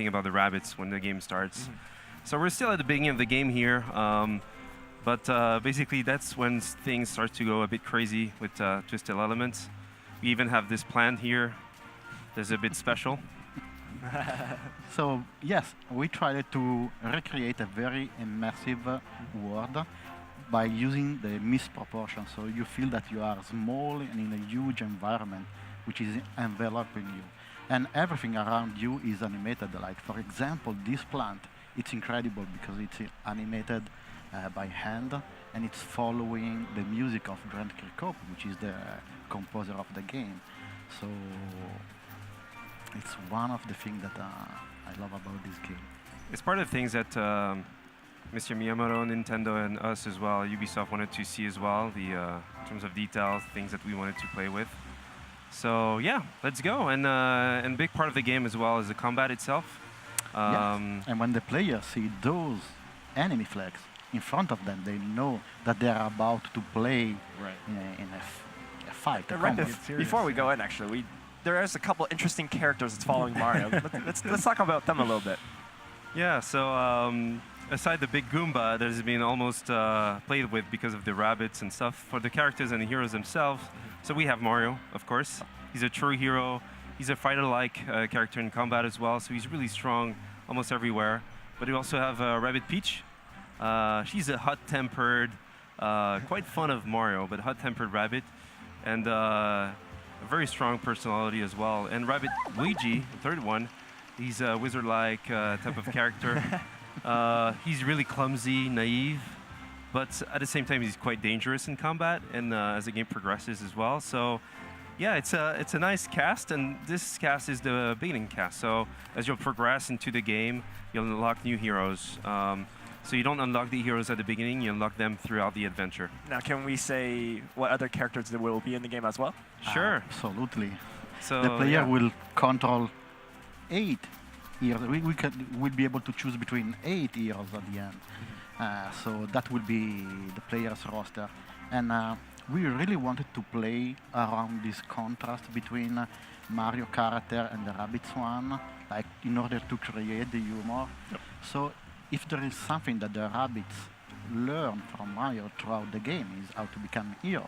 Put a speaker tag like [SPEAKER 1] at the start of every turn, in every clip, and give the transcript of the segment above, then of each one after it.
[SPEAKER 1] everything about the Rabbids when the game starts. So we're still at the beginning of the game here, but basically that's when things start to go a bit crazy with twisted elements. We even have this plant here. That's a bit special.
[SPEAKER 2] So yes, we tried to recreate a very immersive world by using the misproportion. So you feel that you are small and in a huge environment which is enveloping you. And everything around you is animated. Like, for example, this plant, it's incredible because it's animated by hand, and it's following the music of Grant Kirkhope, which is the composer of the game. So it's one of the things that I love about this game.
[SPEAKER 1] It's part of things that Mr. Miyamoto, Nintendo, and us as well, Ubisoft wanted to see as well, in terms of details, things that we wanted to play with. So yeah, let's go. And big part of the game as well is the combat itself.
[SPEAKER 2] Yes. And when the players see those enemy flags in front of them, they know that they are about to play in a fight.
[SPEAKER 3] Before we go in, actually, there is a couple interesting characters that's following Mario. let's talk about them a little bit.
[SPEAKER 1] Yeah, so aside the big Goomba that has been almost played with because of the Rabbids and stuff, for the characters and the heroes themselves, so we have Mario, of course. He's a true hero. He's a fighter-like character in combat as well, so he's really strong almost everywhere. But we also have Rabbid Peach. She's a hot-tempered, quite fun of Mario, but hot-tempered rabbit. And a very strong personality as well. And Rabbid Luigi, the third one, he's a wizard-like type of character. He's really clumsy, naive, but at the same time he's quite dangerous in combat and as the game progresses as well. So yeah, it's a nice cast, and this cast is the beginning cast. So as you'll progress into the game, you'll unlock new heroes. So you don't unlock the heroes at the beginning, you unlock them throughout the adventure.
[SPEAKER 3] Now, can we say what other characters there will be in the game as well?
[SPEAKER 1] Sure.
[SPEAKER 2] Absolutely.
[SPEAKER 1] So
[SPEAKER 2] the player will control 8 heroes. We'll be able to choose between 8 heroes at the end. So that will be the player's roster. And we really wanted to play around this contrast between Mario character and the Rabbids one, like in order to create the humor.
[SPEAKER 1] Yep.
[SPEAKER 2] So if there is something that the Rabbids learn from Mario throughout the game is how to become heroes.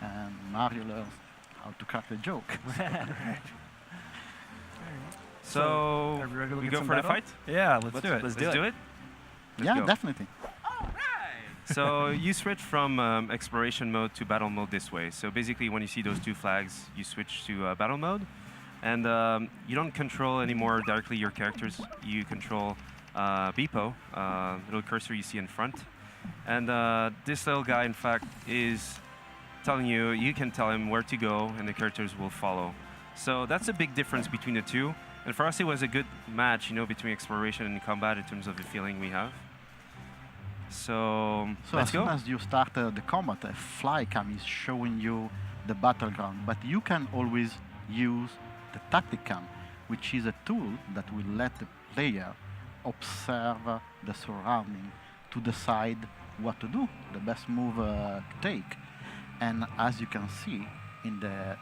[SPEAKER 2] And Mario learns how to crack the joke.
[SPEAKER 1] So we go for the fight?
[SPEAKER 3] Yeah, let's do it.
[SPEAKER 1] Let's do it.
[SPEAKER 2] Yeah,
[SPEAKER 1] go.
[SPEAKER 2] definitely.
[SPEAKER 1] So you switch from exploration mode to battle mode this way. So basically when you see those two flags, you switch to battle mode. And you don't control anymore directly your characters. You control Beepo, little cursor you see in front. And this little guy, in fact, is telling you, you can tell him where to go and the characters will follow. So that's a big difference between the two. And for us, it was a good match, you know, between exploration and combat in terms of the feeling we have. So let's go.
[SPEAKER 2] As soon as you start the combat, a fly cam is showing you the battleground, but you can always use the tactic cam, which is a tool that will let the player observe the surrounding to decide what to do, the best move to take. And as you can see in the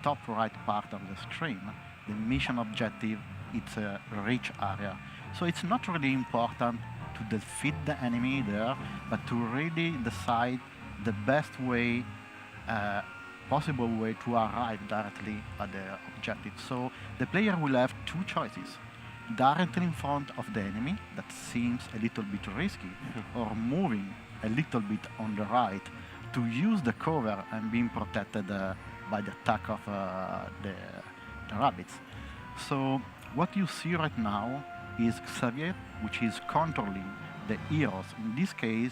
[SPEAKER 2] top right part of the screen, the mission objective, it's a rich area. So it's not really important to defeat the enemy there, but to really decide the best way, possible way to arrive directly at the objective. So the player will have two choices. Directly in front of the enemy, that seems a little bit risky, or moving a little bit on the right to use the cover and being protected by the attack of the Rabbids. So what you see right now is Xavier, which is controlling the heroes. In this case,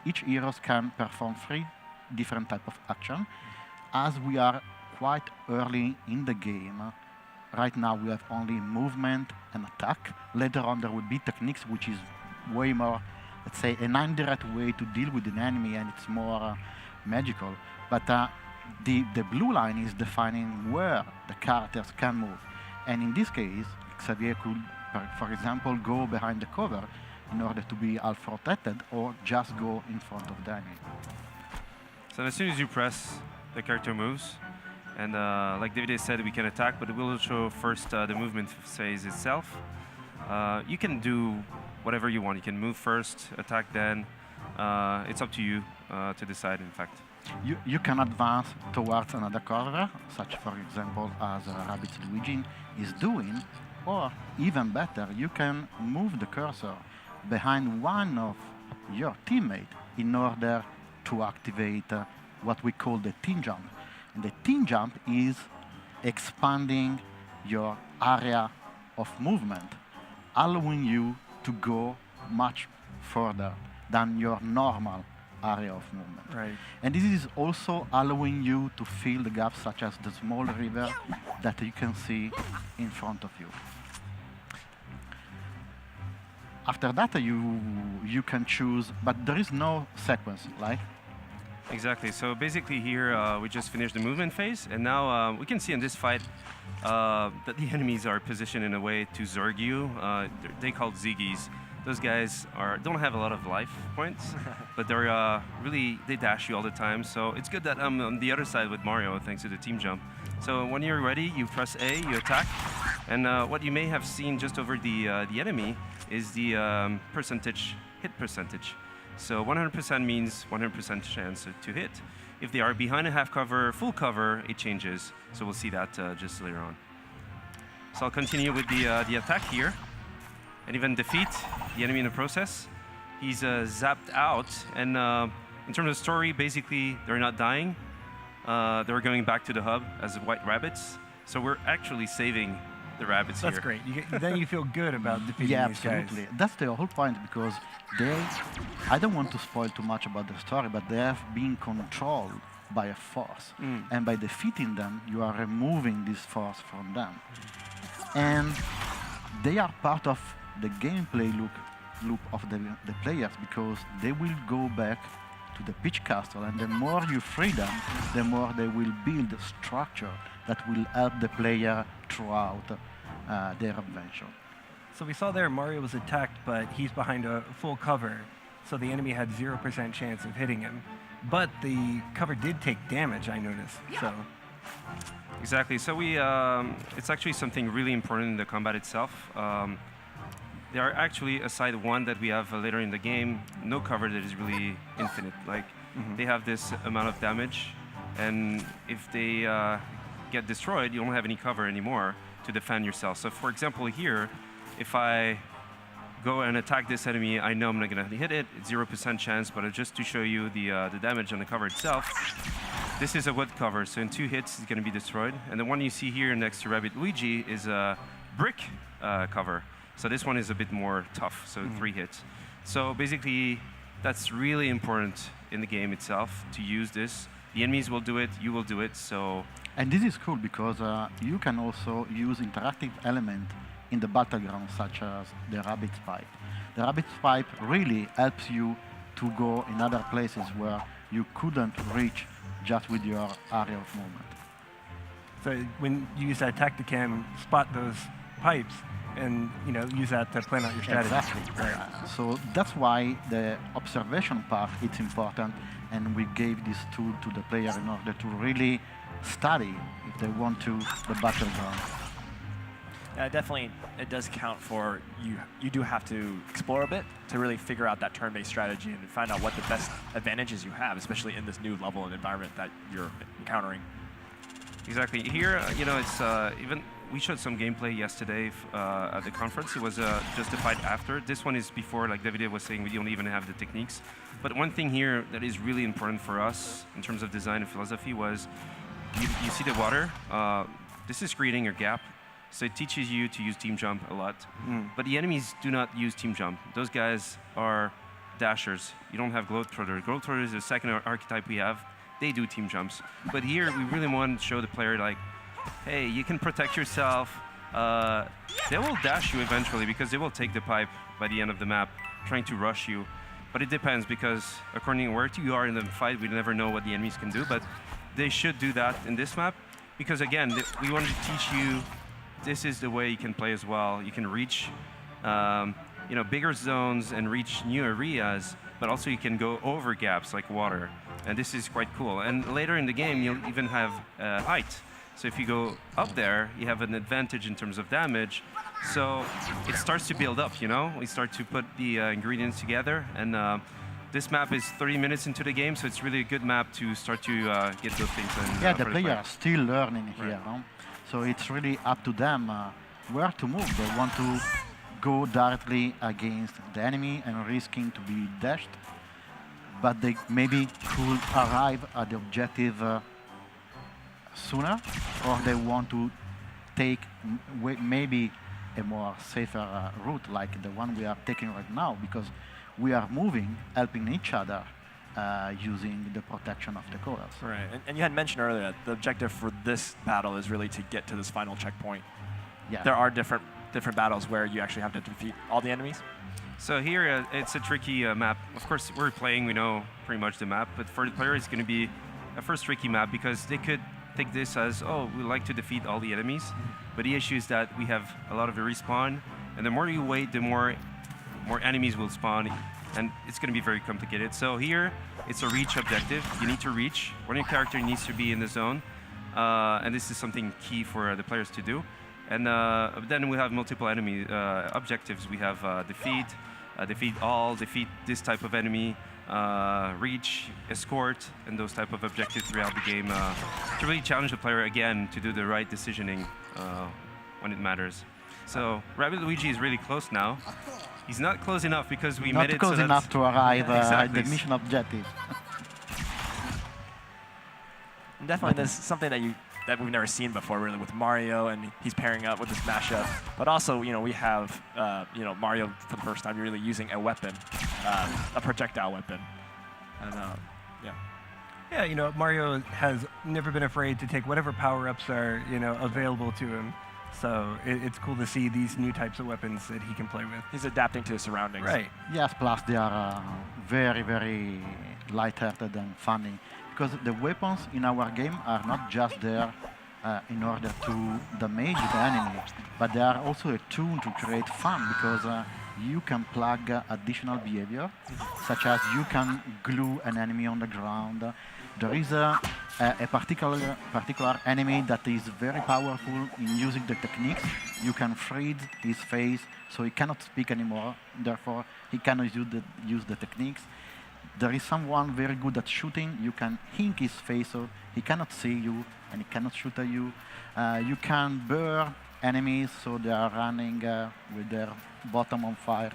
[SPEAKER 2] each heroes can perform 3 different types of action. As we are quite early in the game, right now we have only movement and attack. Later on there will be techniques, which is way more, let's say, an indirect way to deal with an enemy, and it's more magical. But the blue line is defining where the characters can move. And in this case, Xavier could, for example, go behind the cover in order to be half protected, or just go in front of the enemy.
[SPEAKER 1] So as soon as you press, the character moves. And like David said, we can attack, but it will show first the movement phase itself. You can do whatever you want. You can move first, attack then. It's up to you to decide, in fact.
[SPEAKER 2] You can advance towards another corner, such for example as Rabbids Luigi is doing, or even better, you can move the cursor behind one of your teammates in order to activate what we call the team jump. And the team jump is expanding your area of movement, allowing you to go much further than your normal area of movement.
[SPEAKER 3] Right.
[SPEAKER 2] And this is also allowing you to fill the gaps such as the small river that you can see in front of you. After that, you can choose, but there is no sequence, right?
[SPEAKER 1] Exactly. So basically here, we just finished the movement phase, and now we can see in this fight that the enemies are positioned in a way to zerg you. They called Ziggies. Those guys don't have a lot of life points, but they're they dash you all the time. So it's good that I'm on the other side with Mario, thanks to the team jump. So when you're ready, you press A, you attack, and what you may have seen just over the enemy is the hit percentage. So 100% means 100% chance to hit. If they are behind a half cover, full cover, it changes. So we'll see that just later on. So I'll continue with the attack here, and even defeat the enemy in the process. He's zapped out, and in terms of story, basically they're not dying. They're going back to the hub as white rabbits. So we're actually saving the rabbits
[SPEAKER 4] That's
[SPEAKER 1] here.
[SPEAKER 4] great. Then you feel good about defeating
[SPEAKER 2] Yeah,
[SPEAKER 4] these
[SPEAKER 2] absolutely.
[SPEAKER 4] guys.
[SPEAKER 2] That's the whole point, because I don't want to spoil too much about the story, but they have been controlled by a force. And by defeating them, you are removing this force from them. And they are part of the gameplay loop of the players, because they will go back to the Peach Castle, and the more you free them, the more they will build a structure that will help the player throughout their adventure.
[SPEAKER 4] So we saw there Mario was attacked, but he's behind a full cover, so the enemy had 0% chance of hitting him. But the cover did take damage, I noticed. So
[SPEAKER 1] Exactly. So it's actually something really important in the combat itself. There are actually, aside one that we have later in the game, no cover that is really infinite. Like, they have this amount of damage, and if they get destroyed, you don't have any cover anymore to defend yourself. So for example here, if I go and attack this enemy, I know I'm not gonna hit it, it's 0% chance, but just to show you the damage on the cover itself, this is a wood cover, so in 2 hits it's gonna be destroyed. And the one you see here next to Rabbid Luigi is a brick cover. So this one is a bit more tough, so 3 hits. So basically, that's really important in the game itself to use this. The enemies will do it, you will do it, so...
[SPEAKER 2] And this is cool because you can also use interactive element in the battleground, such as the Rabbids pipe. The Rabbids pipe really helps you to go in other places where you couldn't reach just with your area of movement.
[SPEAKER 4] So when you use that tacticam, spot those pipes, and use that to plan out your strategy.
[SPEAKER 2] Exactly. So that's why the observation part is important, and we gave this tool to the player in order to really study if they want to the battleground.
[SPEAKER 3] Definitely, it does count for you. You do have to explore a bit to really figure out that turn-based strategy and find out what the best advantages you have, especially in this new level and environment that you're encountering.
[SPEAKER 1] Exactly. Here, it's even we showed some gameplay yesterday at the conference. It was just a fight after. This one is before, like David was saying, we don't even have the techniques. But one thing here that is really important for us in terms of design and philosophy was you see the water. This is creating a gap. So it teaches you to use team jump a lot. But the enemies do not use team jump. Those guys are dashers. You don't have Globetrotter. Globetrotter is the second archetype we have. They do team jumps. But here, we really want to show the player, like, hey, you can protect yourself. They will dash you eventually because they will take the pipe by the end of the map, trying to rush you. But it depends, because according to where you are in the fight, we never know what the enemies can do. But they should do that in this map, because again, we wanted to teach you this is the way you can play as well. You can reach bigger zones and reach new areas, but also you can go over gaps like water. And this is quite cool. And later in the game, you'll even have height. So if you go up there, you have an advantage in terms of damage. So it starts to build up, you know? We start to put the ingredients together. And this map is 30 minutes into the game, so it's really a good map to start to get those things.
[SPEAKER 2] Yeah, the players are still learning here.
[SPEAKER 1] Right.
[SPEAKER 2] No? So it's really up to them where to move. They want to go directly against the enemy and risking to be dashed, but they maybe could arrive at the objective sooner, or they want to take maybe a more safer route like the one we are taking right now, because we are moving, helping each other using the protection of the colors.
[SPEAKER 3] Right, and you had mentioned earlier that the objective for this battle is really to get to this final checkpoint.
[SPEAKER 2] Yeah.
[SPEAKER 3] There are different battles where you actually have to defeat all the enemies.
[SPEAKER 1] So here, it's a tricky map. Of course, we're playing, we know pretty much the map, but for the player, it's going to be a first tricky map because they could take this as, oh, we like to defeat all the enemies. But the issue is that we have a lot of respawn, and the more you wait, the more enemies will spawn, and it's going to be very complicated. So here, it's a reach objective. You need to reach. One of your character needs to be in the zone, and this is something key for the players to do. And then we have multiple enemy objectives. We have defeat all, defeat this type of enemy, reach, escort, and those type of objectives throughout the game to really challenge the player again to do the right decisioning when it matters. So Rabbid Luigi is really close now. He's not close enough because we made it
[SPEAKER 2] not close
[SPEAKER 1] so
[SPEAKER 2] enough to arrive
[SPEAKER 1] exactly.
[SPEAKER 2] at the mission objective.
[SPEAKER 3] And definitely, this is something that we've never seen before, really, with Mario, and he's pairing up with this mashup. But also, we have Mario for the first time really using a weapon, a projectile weapon, and yeah.
[SPEAKER 4] Yeah, Mario has never been afraid to take whatever power-ups are, available to him. So it's cool to see these new types of weapons that he can play with.
[SPEAKER 3] He's adapting to his surroundings.
[SPEAKER 4] Right.
[SPEAKER 2] Yes, plus they are very, very light-hearted and funny, because the weapons in our game are not just there in order to damage the enemy, but they are also a tool to create fun, because you can plug additional behavior, such as you can glue an enemy on the ground. There is a particular enemy that is very powerful in using the techniques. You can freeze his face, so he cannot speak anymore. Therefore, he cannot use the techniques. There is someone very good at shooting. You can hink his face, so he cannot see you and he cannot shoot at you. You can burn enemies, so they are running with their bottom on fire.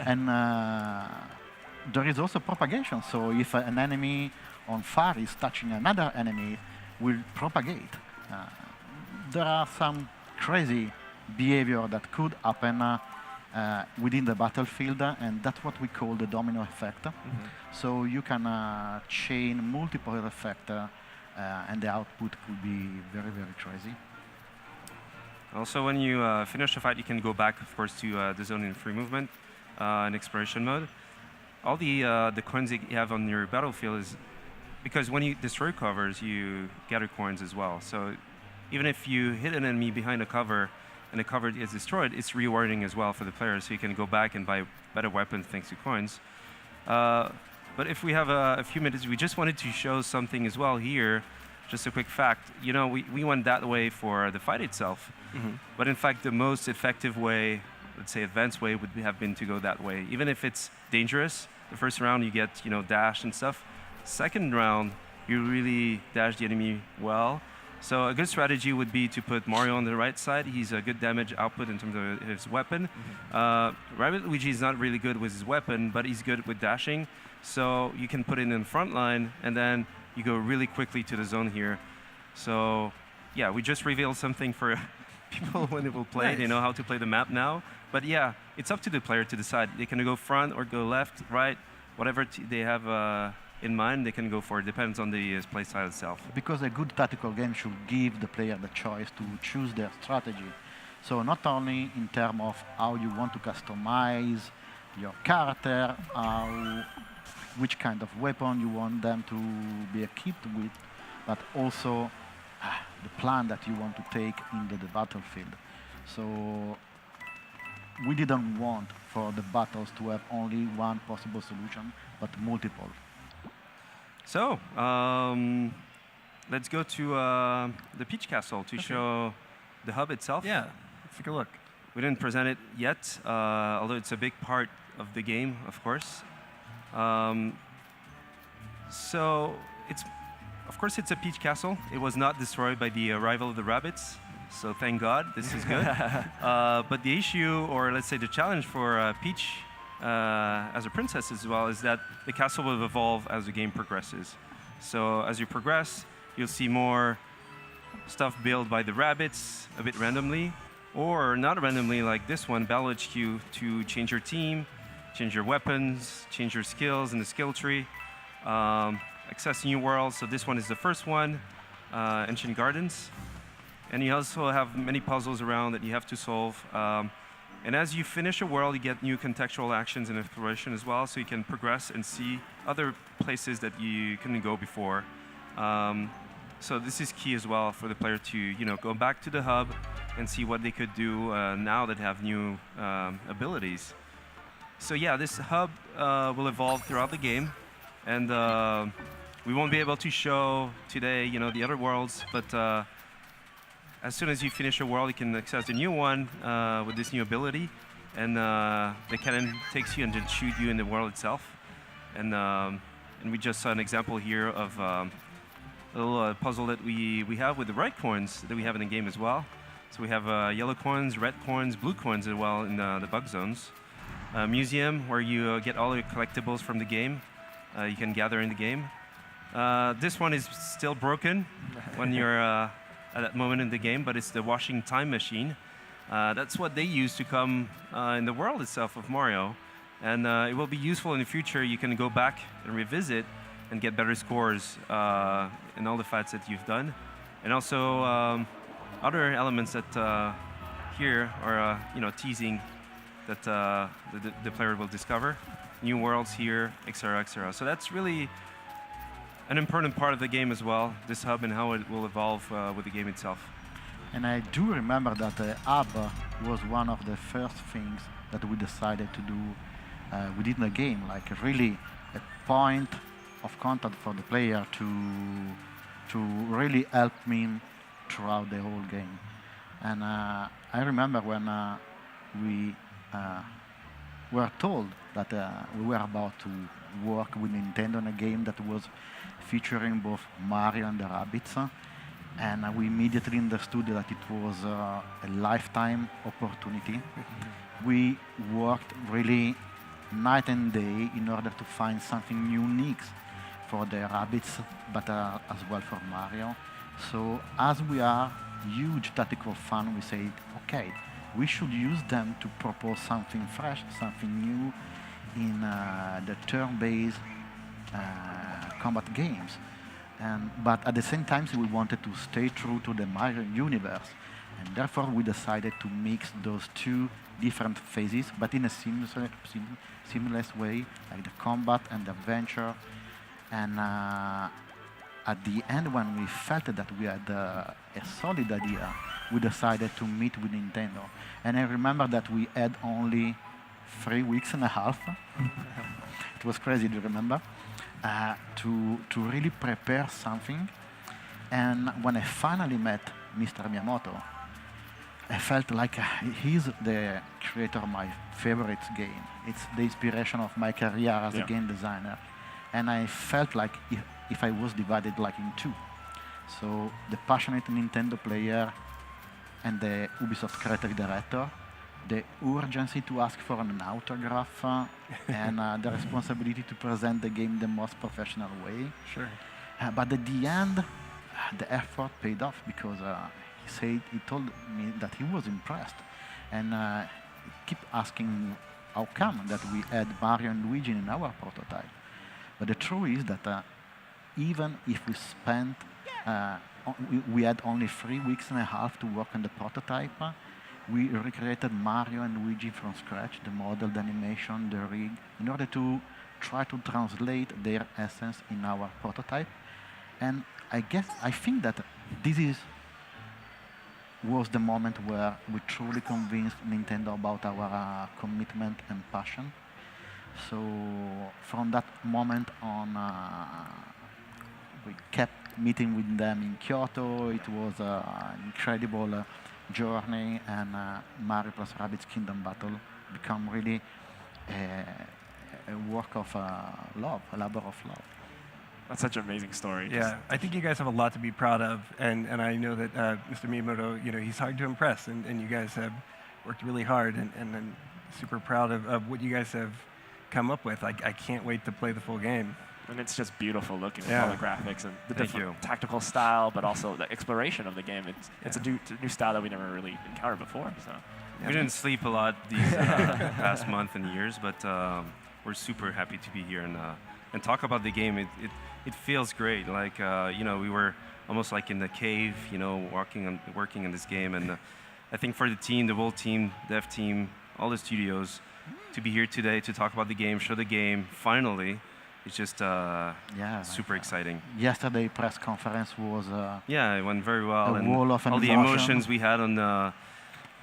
[SPEAKER 2] And there is also propagation. So if an enemy on fire is touching another enemy, will propagate. There are some crazy behavior that could happen within the battlefield, and that's what we call the domino effect. So you can chain multiple effects, and the output could be very, very crazy.
[SPEAKER 1] Also, when you finish the fight, you can go back, of course, to the zone in free movement and exploration mode. All the coins that you have on your battlefield is because when you destroy covers, you gather coins as well. So even if you hit an enemy behind a cover and the cover is destroyed, it's rewarding as well for the player. So you can go back and buy better weapons thanks to coins. But if we have a few minutes, we just wanted to show something as well here. Just a quick fact, we went that way for the fight itself. But in fact, the most effective way, let's say advanced way, would have been to go that way. Even if it's dangerous, the first round you get, dash and stuff. Second round, you really dash the enemy well. So a good strategy would be to put Mario on the right side. He's a good damage output in terms of his weapon. Rabbid Luigi is not really good with his weapon, but he's good with dashing. So you can put it in the front line, and then you go really quickly to the zone here. So yeah, we just revealed something for people when they will play.
[SPEAKER 4] Nice.
[SPEAKER 1] They know how to play the map now. But yeah, it's up to the player to decide. They can go front or go left, right, whatever they have in mind, they can go for it. Depends on the play style itself.
[SPEAKER 2] Because a good tactical game should give the player the choice to choose their strategy. So not only in terms of how you want to customize your character, which kind of weapon you want them to be equipped with, but also the plan that you want to take into the battlefield. So we didn't want for the battles to have only one possible solution, but multiple.
[SPEAKER 1] So, let's go to the Peach Castle to show the hub itself.
[SPEAKER 4] Yeah, let's take a look.
[SPEAKER 1] We didn't present it yet, although it's a big part of the game, of course. So of course, it's a Peach Castle. It was not destroyed by the arrival of the Rabbids, so thank God. This is good. But the issue, or let's say the challenge for Peach as a princess as well, is that the castle will evolve as the game progresses. So as you progress, you'll see more stuff built by the Rabbids a bit randomly, or not randomly like this one, Battle HQ, to change your team, change your weapons, change your skills in the skill tree. Access new worlds. So this one is the first one, Ancient Gardens. And you also have many puzzles around that you have to solve. And as you finish a world, you get new contextual actions and exploration as well, so you can progress and see other places that you couldn't go before. So this is key as well for the player to go back to the hub and see what they could do now that have new abilities. So yeah, this hub will evolve throughout the game. And we won't be able to show today, the other worlds, but as soon as you finish a world, you can access the new one with this new ability, and the cannon takes you and then shoot you in the world itself. And we just saw an example here of a little puzzle that we have with the red coins that we have in the game as well. So we have yellow coins, red coins, blue coins as well in the bug zones. Museum where you get all the collectibles from the game. You can gather in the game. This one is still broken when you're at that moment in the game, but it's the washing time machine. That's what they use to come in the world itself of Mario. And it will be useful in the future. You can go back and revisit and get better scores in all the fights that you've done. And also other elements that here are teasing that the player will discover. New worlds here, etc., etc. So that's really an important part of the game as well, this hub and how it will evolve with the game itself.
[SPEAKER 2] And I do remember that the hub was one of the first things that we decided to do within the game, like really a point of contact for the player to really help me throughout the whole game. And I remember when we were told that we were about to work with Nintendo on a game that was featuring both Mario and the Rabbids, and we immediately understood that it was a lifetime opportunity. We worked really night and day in order to find something unique for the Rabbids, but as well for Mario. So as we are huge tactical fan, we said, okay, we should use them to propose something fresh, something new in the turn-based combat games. But at the same time, we wanted to stay true to the Mario universe. And therefore, we decided to mix those two different phases, but in a seamless way, like the combat and the adventure. And at the end, when we felt that we had a solid idea, we decided to meet with Nintendo. And I remember that we had only 3 weeks and a half. It was crazy to remember, to really prepare something. And when I finally met Mr. Miyamoto, I felt like he's the creator of my favorite game. It's the inspiration of my career as a game designer. And I felt like if I was divided like in two. So the passionate Nintendo player and the Ubisoft creative director, the urgency to ask for an autograph and the responsibility to present the game the most professional way.
[SPEAKER 4] Sure.
[SPEAKER 2] But at the end, the effort paid off because he told me that he was impressed, and he kept asking how come that we had Mario and Luigi in our prototype. But the truth is that even if we spent, we had only 3 weeks and a half to work on the prototype, we recreated Mario and Luigi from scratch, the model, the animation, the rig, in order to try to translate their essence in our prototype. And I think that this was the moment where we truly convinced Nintendo about our commitment and passion. So from that moment on, we kept meeting with them in Kyoto. It was an incredible journey, and Mario plus Rabbids Kingdom Battle become really a work of love, a labor of love.
[SPEAKER 3] That's such an amazing story.
[SPEAKER 4] Yeah, I think you guys have a lot to be proud of, and I know that Mr. Miyamoto, he's hard to impress, and you guys have worked really hard, and I'm super proud of what you guys have come up with. I can't wait to play the full game.
[SPEAKER 3] And it's just beautiful looking with
[SPEAKER 4] Yeah.
[SPEAKER 3] all the graphics and the
[SPEAKER 1] Thank
[SPEAKER 3] different
[SPEAKER 1] you.
[SPEAKER 3] tactical style, but also the exploration of the game. It's a new style that we never really encountered before. So
[SPEAKER 1] We didn't sleep a lot these past month and years, but we're super happy to be here and talk about the game. It feels great. Like we were almost like in the cave, working on this game. And I think for the team, the whole team, dev team, all the studios, to be here today to talk about the game, show the game, finally, it's just super exciting.
[SPEAKER 2] Yesterday press conference was
[SPEAKER 1] Yeah, it went very well.
[SPEAKER 2] a
[SPEAKER 1] And
[SPEAKER 2] wall of
[SPEAKER 1] all the
[SPEAKER 2] emotion.
[SPEAKER 1] emotions we had on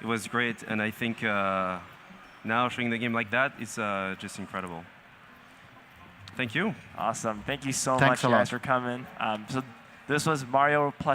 [SPEAKER 1] it was great. And I think now showing the game like that is just incredible. Thank you.
[SPEAKER 3] awesome. Thank you so
[SPEAKER 2] Thanks
[SPEAKER 3] much,
[SPEAKER 2] a lot.
[SPEAKER 3] guys, for coming. So this was Mario plus